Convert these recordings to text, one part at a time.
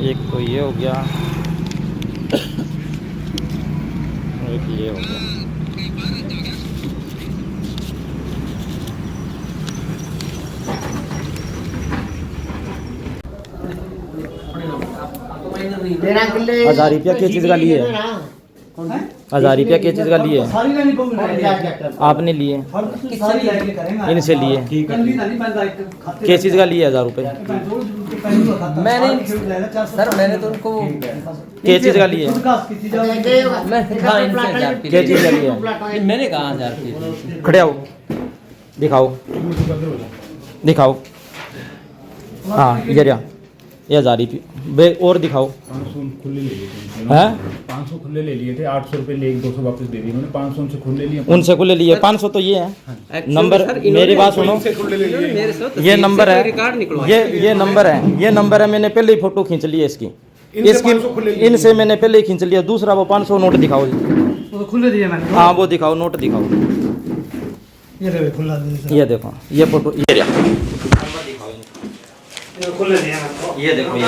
एक तो ये हो गया, एक ये हो गया। हजार रुपया किस चीज़ का लिए? 1000 रुपया किस चीज़ का लिए? आपने लिए, इनसे लिए, किस चीज़ का लिए 1000 रुपये? मैंने सर मैंने तो उनको किस चीज़ का लिए? क्या चीज़ का लिए? मैंने कहा 1000 रुपये। खड़े आओ, दिखाओ दिखाओ। हाँ ये रहा, ये 1000 रुपये और दिखाओ। 500 खुले ले लिए थे, हैं 500 खुले ले लिए थे, 800 रुपये ले 200 वापस दे दिए उन्होंने। 500 उनसे खुले लिए, उनसे खुले लिए। 500 तो ये है नंबर। मेरी बात सुनो, ये नंबर है, ये नंबर है, ये नंबर है। मैंने पहले ही फोटो खींच ली है इसकी, इनसे मैंने पहले ही खींच लिया। दूसरा वो 500 नोट दिखाओ जी, खुले दिए मैंने। हाँ वो दिखाओ, नोट दिखाओ। ये खुला दिए, ये देखो, ये फोटो, ये रहा, खुले दिए ये देखो, ये।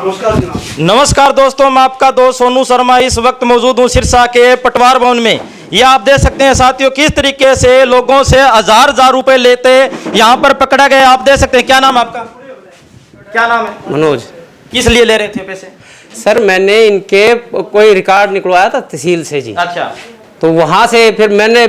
नमस्कार। नमस्कार दोस्तों, मैं आपका दोस्त सोनू शर्मा इस वक्त मौजूद हूँ सिरसा के पटवार भवन में। ये आप देख सकते हैं साथियों, किस तरीके से लोगों से हजार रुपए लेते यहाँ पर पकड़ा गया। आप देख सकते हैं। क्या नाम है आपका? क्या नाम है? मनोज। किस लिए ले रहे थे पैसे? सर मैंने इनके कोई रिकॉर्ड निकलवाया था तहसील से जी, अच्छा, तो वहाँ से फिर मैंने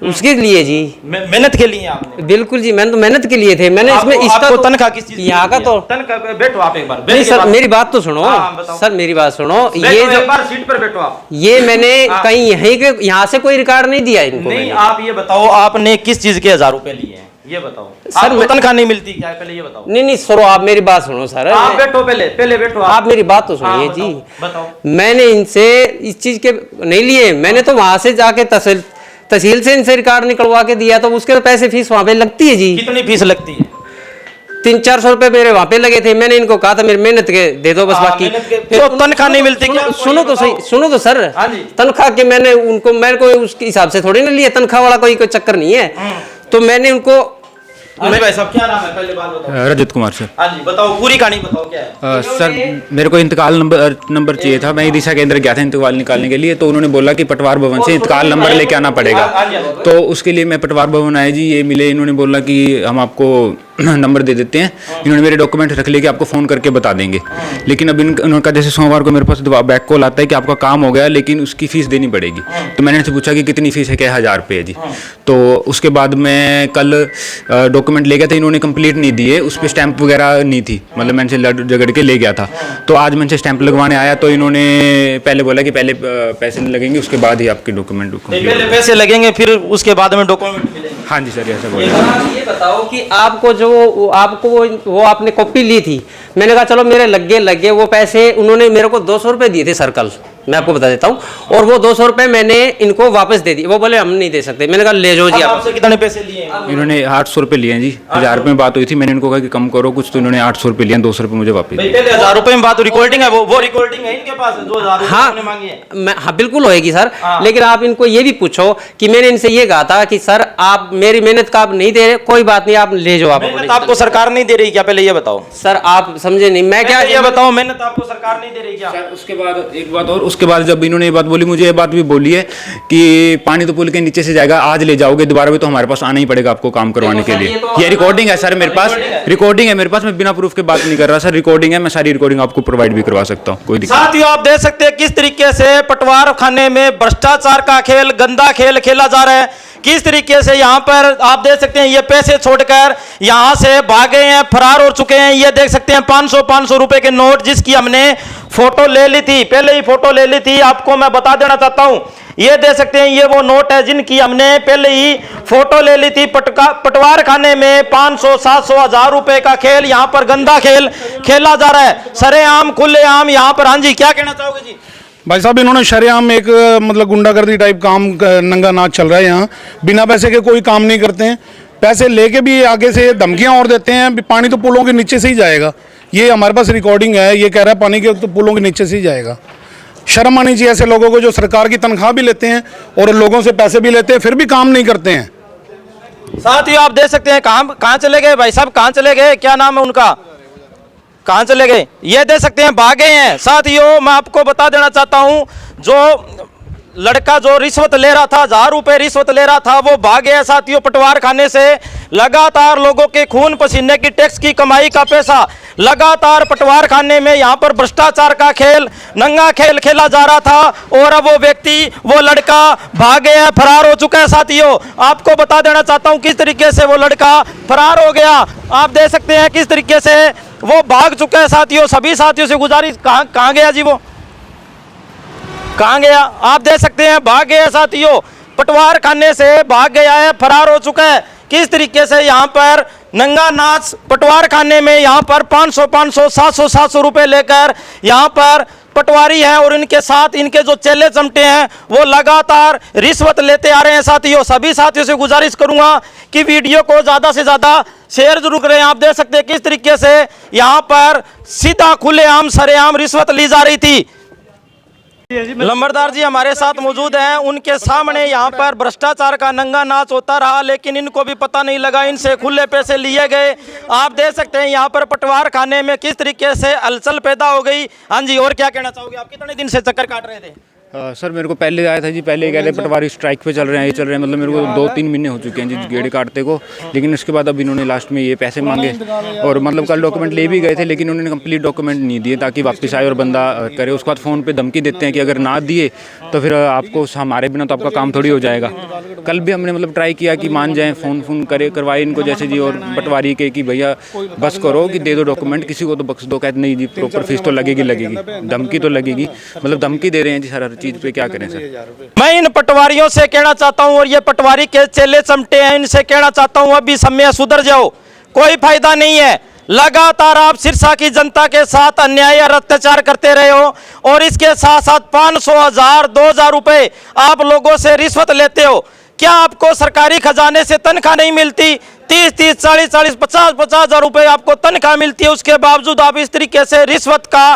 उसके लिए जी मेहनत के लिए आपने? बिल्कुल जी, मैंने तो मेहनत के लिए थे। मैंने इसमें इसका तो तनख्वाह किस चीज यहाँ का तो तनख्वाह? बैठो आप एक बार। नहीं सर, मेरी बात तो सुनो। सर मेरी बात सुनो, ये जो एक बार सीट पर बैठो आप। ये मैंने कहीं यहीं के यहाँ से कोई रिकॉर्ड नहीं दिया इनको। नहीं, आप ये बताओ, आपने किस चीज के 1000 रुपए लिए हैं? ये बताओ सर। आपको तनख्वाह नहीं मिलती क्या? पहले ये बताओ। नहीं सुनो, आप मेरी बात सुनो सर। आप बैठो, पहले बैठो आप मेरी बात तो सुनिए जी। बताओ। मैंने इनसे इस चीज के नहीं लिए, मैंने तो वहां से जाके तहसील से इनसे रिकॉर्ड निकलवा के दिया, तो उसके पैसे फीस वहां पे लगती है जी। कितनी फीस लगती है? 300-400 रुपए मेरे वहां पे लगे थे। मैंने इनको कहा था मेरी मेहनत के दे दो बस, बाकी तो तनख्वाह नहीं मिलती क्या? सुनो तो सही, सुनो तो सर। तनख्वाह के मैंने उनको, मेरे को उसके हिसाब से थोड़ी ना लिया, तनख्वाह वाला कोई चक्कर नहीं है। तो मैंने उनको भाई साहब, क्या नाम है पहले बात बताओ। रजत कुमार सर। हाँ जी, बताओ पूरी कहानी बताओ, क्या है? सर मेरे को इंतकाल नंबर चाहिए था। मैं दिशा केंद्र गया था इंतकाल निकालने के लिए, तो उन्होंने बोला कि पटवार भवन से इंतकाल नंबर लेके आना पड़ेगा। तो उसके लिए मैं पटवार भवन आया जी, ये मिले, इन्होंने बोला कि हम आपको नंबर दे देते हैं। इन्होंने मेरे डॉक्यूमेंट रख लिए कि आपको फ़ोन करके बता देंगे। लेकिन अब उनका जैसे सोमवार को मेरे पास बैक कॉल आता है कि आपका काम हो गया, लेकिन उसकी फ़ीस देनी पड़ेगी। तो मैंने उनसे पूछा कि कितनी फ़ीस है? क्या 1000 रुपये है जी। तो उसके बाद मैं कल डॉक्यूमेंट ले गया था, इन्होंने कंप्लीट नहीं दिए, उस पर स्टैंप वगैरह नहीं थी, मतलब मैंने लड़ झगड़ के ले गया था। तो आज मैं स्टैंप लगवाने आया, तो इन्होंने पहले बोला कि पहले पैसे लगेंगे, उसके बाद ही आपके डॉक्यूमेंट। पहले पैसे लगेंगे, फिर उसके बाद में डॉक्यूमेंट मिलेंगे। हाँ जी सर, ऐसा बोला। ये बताओ कि आपको जो वो आपने कॉपी ली थी, मैंने कहा चलो मेरे लगे वो पैसे। उन्होंने मेरे को 200 रुपये दिए थे सर कल, मैं आपको बता देता हूँ, और वो 200 रुपये मैंने इनको वापस दे दिए। वो बोले हम नहीं दे सकते। मैंने कहा ले जाओ जी। आपसे कितने पैसे लिए? इन्होंने 800 रुपये लिए हैं जी। 1000 रुपये में बात हुई थी, मैंने इनको कहा कि कम करो कुछ, तो इन्होंने 800 रुपये लिए, 200 रुपये मुझे वापस। पहले 1000 रुपये में बात, रिकॉर्डिंग है, वो रिकॉर्डिंग है इनके पास, 2000 हाँ मांगी है। हाँ बिल्कुल होएगी सर। लेकिन आप इनको ये भी पूछो कि मैंने इनसे ये कहा था कि सर आप मेरी मेहनत का आप नहीं दे रहे, कोई बात नहीं, आप ले जाओ। आपको सरकार नहीं दे रही क्या? पहले ये बताओ सर, आप समझे नहीं। मैं क्या ये बताओ, मेहनत आपको सरकार नहीं दे रही क्या? उसके बाद एक बात और, उसके बाद जब इन्होंने ये बात बोली, मुझे ये बात भी बोली है कि पानी तो पुल के नीचे से जाएगा, आज ले जाओगे दोबारा भी तो हमारे पास आना ही पड़ेगा आपको काम करवाने के लिए। ये रिकॉर्डिंग है सर, मेरे पास रिकॉर्डिंग है मेरे पास। मैं बिना प्रूफ के बात नहीं कर रहा सर, रिकॉर्डिंग है, मैं सारी रिकॉर्डिंग आपको प्रोवाइड भी करवा सकता हूँ, कोई दिक्कत। साथियों, आप देख सकते हैं किस तरीके से पटवार खाने में भ्रष्टाचार का खेल, गंदा खेल खेला जा रहा है। किस तरीके से यहाँ पर आप देख सकते हैं, ये पैसे छोड़कर यहाँ से भागे हैं, फरार हो चुके हैं। ये देख सकते हैं 500 रुपए के नोट, जिसकी हमने फोटो ले ली थी, पहले ही फोटो ले ली थी। आपको मैं बता देना चाहता हूँ, ये देख सकते हैं, ये वो नोट है जिनकी हमने पहले ही फोटो ले ली थी। पटवार खाने में 500, 700, 1000 रुपए का खेल, यहाँ पर गंदा खेल खेला जा रहा है, सरेआम खुलेआम यहाँ पर। हाँ जी, क्या कहना चाहोगे जी? भाई साहब, इन्होंने शरेआम एक मतलब गुंडागर्दी टाइप काम, नंगा नाच चल रहा है यहाँ। बिना पैसे के कोई काम नहीं करते हैं, पैसे लेके भी आगे से धमकियाँ और देते हैं। पानी तो पुलों के नीचे से ही जाएगा, ये हमारे पास रिकॉर्डिंग है। ये कह रहा है पानी के तो पुलों के नीचे से ही जाएगा। शर्म आनी चाहिए ऐसे लोगों को, जो सरकार की तनख्वाह भी लेते हैं और लोगों से पैसे भी लेते हैं, फिर भी काम नहीं करते हैं। साथियों, आप देख सकते हैं, कहाँ चले गए भाई साहब, कहाँ चले गए? क्या नाम है उनका? कहाँ चले गए, ये देख सकते हैं भागे हैं। साथियों मैं आपको बता देना चाहता हूँ, जो लड़का जो रिश्वत ले रहा था, 1000 रुपए रिश्वत ले रहा था, वो भाग गया साथियों पटवार खाने से। लगातार लोगों के खून पसीने की टैक्स की कमाई का पैसा लगातार पटवार खाने में यहाँ पर भ्रष्टाचार का खेल, नंगा खेल खेला जा रहा था, और अब वो व्यक्ति, वो लड़का भाग गया, फरार हो चुका है। साथियों आपको बता देना चाहता हूँ किस तरीके से वो लड़का फरार हो गया। आप देख सकते हैं किस तरीके से वो भाग चुका है। साथियों सभी साथियों से गुजारिश, कहाँ गया जी, वो कहाँ गया, आप देख सकते हैं भाग गया साथियों, पटवार खाने से भाग गया है, फरार हो चुका है। किस तरीके से यहाँ पर नंगा नाच पटवार खाने में यहाँ पर 500 700 रुपए लेकर यहाँ पर पटवारी हैं और इनके साथ इनके जो चेले चमटे हैं वो लगातार रिश्वत लेते आ रहे हैं। साथियों सभी साथियों से गुजारिश करूंगा कि वीडियो को ज़्यादा से ज़्यादा शेयर जरूर करें। आप देख सकते हैं किस तरीके से यहाँ पर सीधा खुलेआम सरेआम रिश्वत ली जा रही थी। लंबरदार जी हमारे साथ मौजूद हैं, उनके सामने यहाँ पर भ्रष्टाचार का नंगा नाच होता रहा, लेकिन इनको भी पता नहीं लगा, इनसे खुले पैसे लिए गए। आप देख सकते हैं यहाँ पर पटवार खाने में किस तरीके से हलचल पैदा हो गई। हाँ जी, और क्या कहना चाहोगे, आप कितने दिन से चक्कर काट रहे थे? सर मेरे को पहले आया था जी, पहले कह रहे पटवारी स्ट्राइक पे चल रहे हैं, ये चल रहे हैं, मतलब मेरे को 2-3 महीने हो चुके हैं जी गेड़े काटते को। लेकिन उसके बाद अब इन्होंने लास्ट में ये पैसे मांगे, और मतलब कल डॉक्यूमेंट ले भी गए थे, लेकिन उन्होंने कंप्लीट डॉक्यूमेंट नहीं दिए ताकि वापस आए और बंदा करे। उसके बाद फ़ोन पे धमकी देते हैं कि अगर ना दिए तो फिर आपको हमारे बिना तो आपका काम थोड़ी हो जाएगा। कल भी हमने मतलब ट्राई किया कि मान जाएँ, फ़ोन करे करवाए इनको जैसे जी, और पटवारी के कि भैया बस करो कि दे दो डॉक्यूमेंट, किसी को तो बख्श दो। कहते नहीं जी प्रॉपर फीस तो लगेगी, धमकी तो लगेगी, मतलब धमकी दे रहे हैं जी हर चीज़ पे, क्या करें सर। मैं इन पटवारियों से कहना चाहता हूं, और ये पटवारी के चेले चमटे हैं, इनसे कहना चाहता हूं अभी समय सुधर जाओ, कोई फायदा नहीं है। लगातार आप सिरसा की जनता के साथ अन्याय और अत्याचार करते रहे हो, और इसके साथ साथ 500 1000 2000 रुपए आप लोगों से रिश्वत लेते हो। क्या आपको सरकारी खजाने से तनख्वाह नहीं मिलती? 30 40 50 हजार रुपए आपको तनख्वाह मिलती है, उसके बावजूद आप इस तरीके से रिश्वत का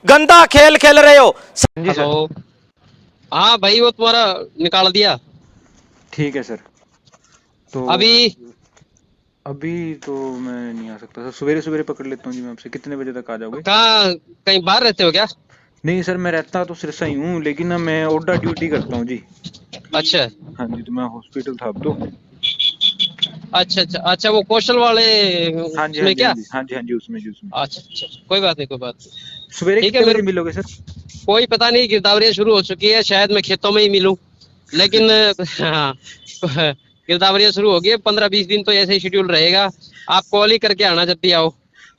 गंदा खेल खेल रहे हो। हेलो, हाँ भाई वो तुम्हारा निकाल दिया। ठीक है सर, तो अभी तो मैं नहीं आ सकता सर, सवेरे सवेरे पकड़ लेता हूँ जी मैं आपसे। कितने बजे तक आ जाओगे? कहाँ, कहीं बाहर रहते हो क्या? नहीं सर, मैं रहता तो सिरसा ही हूँ, लेकिन ना मैं ओडा ड्यूटी करता हूँ जी। अच्छा हाँ जी, तो मैं हॉस्पिटल था अब तो। अच्छा, वो कौशल वाले हाँ जी, उसमें क्या? हाँ जी उसमें। अच्छा, कोई बात नहीं। सवेरे ठीक है, कितने बजे मिलोगे सर? कोई पता नहीं, गिरदावरियां शुरू हो चुकी है, शायद मैं खेतों में ही मिलूं, लेकिन हाँ गिरदावरियां शुरू हो गई, 15-20 दिन तो ऐसे ही शेड्यूल रहेगा। आप कॉल ही करके आना जब भी आओ।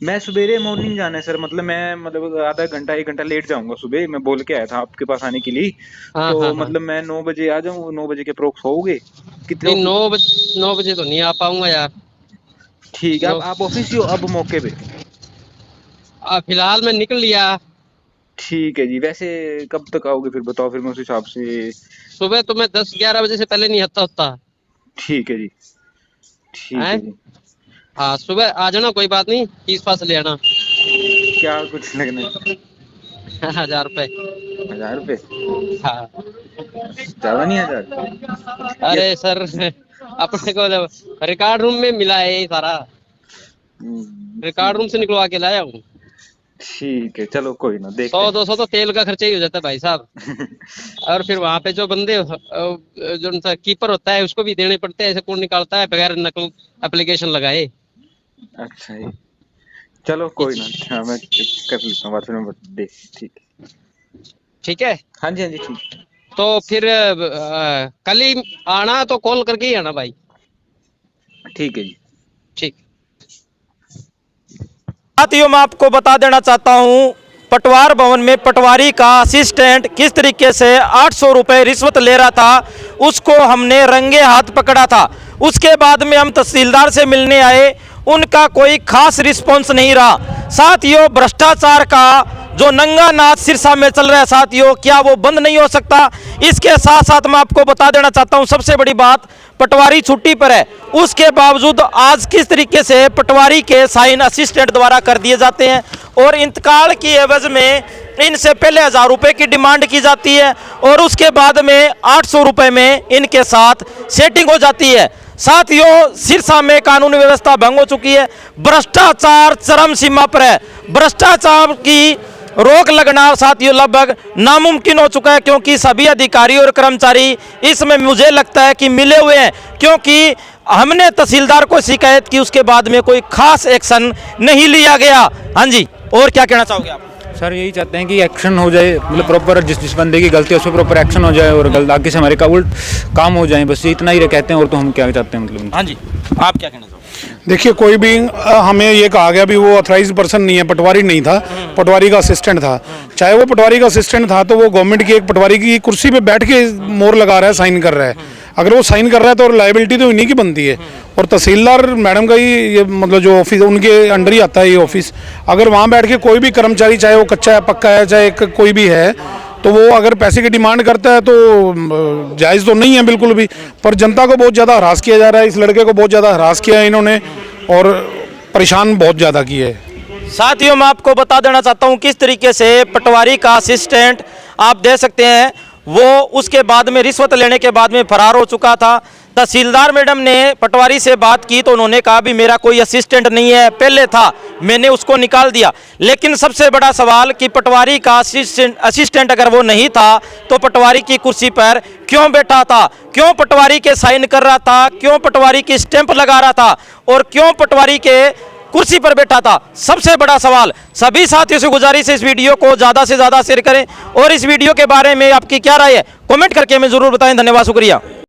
मैं सवेरे मॉर्निंग जाना है सर, मतलब मैं आधा घंटा 1 घंटा लेट जाऊंगा सुबह। मैं बोल के आया था आपके पास आने के लिए। तो मतलब मैं 9 बजे आ जाऊँ, 9 बजे के अप्रोक्स होगे? कितने? 9 बजे तो नहीं आ पाऊंगा यार। ठीक है, आप ऑफिस ही हो अब मौके पे? फिलहाल मैं निकल लिया। ठीक है जी, वैसे कब तक आओगे फिर बताओ, फिर मैं उस हिसाब से। सुबह तो मैं 10-11 बजे से पहले नहीं आता। ठीक है जी, ठीक है जी। हाँ, सुबह आ जाना, कोई बात नहीं, फीस पास ले आना। क्या कुछ लगना है? 1000 रुपए। 1000 रुपए? हाँ, ज्यादा नहीं 1000? अरे सर अपने को रिकॉर्ड रूम में मिला है ये सारा, रिकॉर्ड रूम से निकलवा के लाया हूँ। ठीक है, चलो कोई ना, देखते 100-200 तो तेल का खर्चा ही हो जाता है भाई साहब। और फिर वहाँ पे जो बंदे जो उनका कीपर होता है उसको भी देने पड़ते हैं, ऐसे कौन निकालता है बगैर नकल एप्लीकेशन लगाए। अच्छा जी, चलो कोई ना, हाँ मैं कर लेता हूँ बात, फिर मैं ठीक है। हाँ जी ठीक। तो फिर कल ही आना, तो कॉल करके ही आना भाई। ठीक है जी, ठीक। साथियों मैं आपको बता देना चाहता हूं, पटवार भवन में पटवारी का असिस्टेंट किस तरीके से 800 रुपए रिश्वत ले रहा था, उसको हमने रंगे हाथ पकड़ा था। उसके बाद में हम तहसीलदार से मिलने आए, उनका कोई खास रिस्पॉन्स नहीं रहा। साथियों भ्रष्टाचार का जो नंगा नाच सिरसा में चल रहा है साथियों, क्या वो बंद नहीं हो सकता? इसके साथ साथ मैं आपको बता देना चाहता हूं, सबसे बड़ी बात, पटवारी छुट्टी पर है, उसके बावजूद आज किस तरीके से पटवारी के साइन असिस्टेंट द्वारा कर दिए जाते हैं, और इंतकाल की एवज में इनसे पहले 1000 रुपए की डिमांड की जाती है, और उसके बाद में 800 रुपए में इनके साथ सेटिंग हो जाती है। साथियों, सिरसा में कानून व्यवस्था भंग हो चुकी है, भ्रष्टाचार चरम सीमा पर है, भ्रष्टाचार की रोक लगना साथियों लगभग नामुमकिन हो चुका है, क्योंकि सभी अधिकारी और कर्मचारी इसमें मुझे लगता है कि मिले हुए हैं, क्योंकि हमने तहसीलदार को शिकायत की, उसके बाद में कोई खास एक्शन नहीं लिया गया। हाँ जी, और क्या कहना चाहोगे आप? सर यही चाहते हैं कि एक्शन हो जाए, मतलब प्रॉपर जिस बंदे की गलती है उस पर प्रॉपर एक्शन हो जाए और आगे से हमारे का उल्ट काम हो जाए, बस इतना ही कहते हैं, और तो हम क्या चाहते हैं मतलब। हाँ जी, आप क्या कहना चाहोगे? देखिए, कोई भी हमें ये कहा गया भी वो ऑथराइज पर्सन नहीं है, पटवारी नहीं था, पटवारी का असिस्टेंट था। चाहे वो पटवारी का असिस्टेंट था तो वो गवर्नमेंट की एक पटवारी की कुर्सी पे बैठ के मोहर लगा रहा है, साइन कर रहा है। अगर वो साइन कर रहा है तो लाइबिलिटी तो इन्हीं की बनती है, और तहसीलदार मैडम का ही ये मतलब जो ऑफिस उनके अंडर ही आता है ये ऑफिस। अगर वहाँ बैठ के कोई भी कर्मचारी, चाहे वो कच्चा है पक्का है, चाहे कोई भी है, तो वो अगर पैसे की डिमांड करता है तो जायज़ तो नहीं है बिल्कुल भी। पर जनता को बहुत ज़्यादा हरास किया जा रहा है, इस लड़के को बहुत ज़्यादा हरास किया है इन्होंने, और परेशान बहुत ज़्यादा किया है। साथियों, मैं आपको बता देना चाहता हूं किस तरीके से पटवारी का असिस्टेंट आप दे सकते हैं, वो उसके बाद में रिश्वत लेने के बाद में फरार हो चुका था। तहसीलदार मैडम ने पटवारी से बात की तो उन्होंने कहा भी मेरा कोई असिस्टेंट नहीं है, पहले था, मैंने उसको निकाल दिया। लेकिन सबसे बड़ा सवाल कि पटवारी का असिस्टेंट अगर वो नहीं था तो पटवारी की कुर्सी पर क्यों बैठा था, क्यों पटवारी के साइन कर रहा था, क्यों पटवारी की स्टैंप लगा रहा था, और क्यों पटवारी के कुर्सी पर बैठा था, सबसे बड़ा सवाल। सभी साथियों से गुजारिश है इस वीडियो को ज़्यादा से ज़्यादा शेयर करें, और इस वीडियो के बारे में आपकी क्या राय है कमेंट करके हमें ज़रूर बताएं। धन्यवाद, शुक्रिया।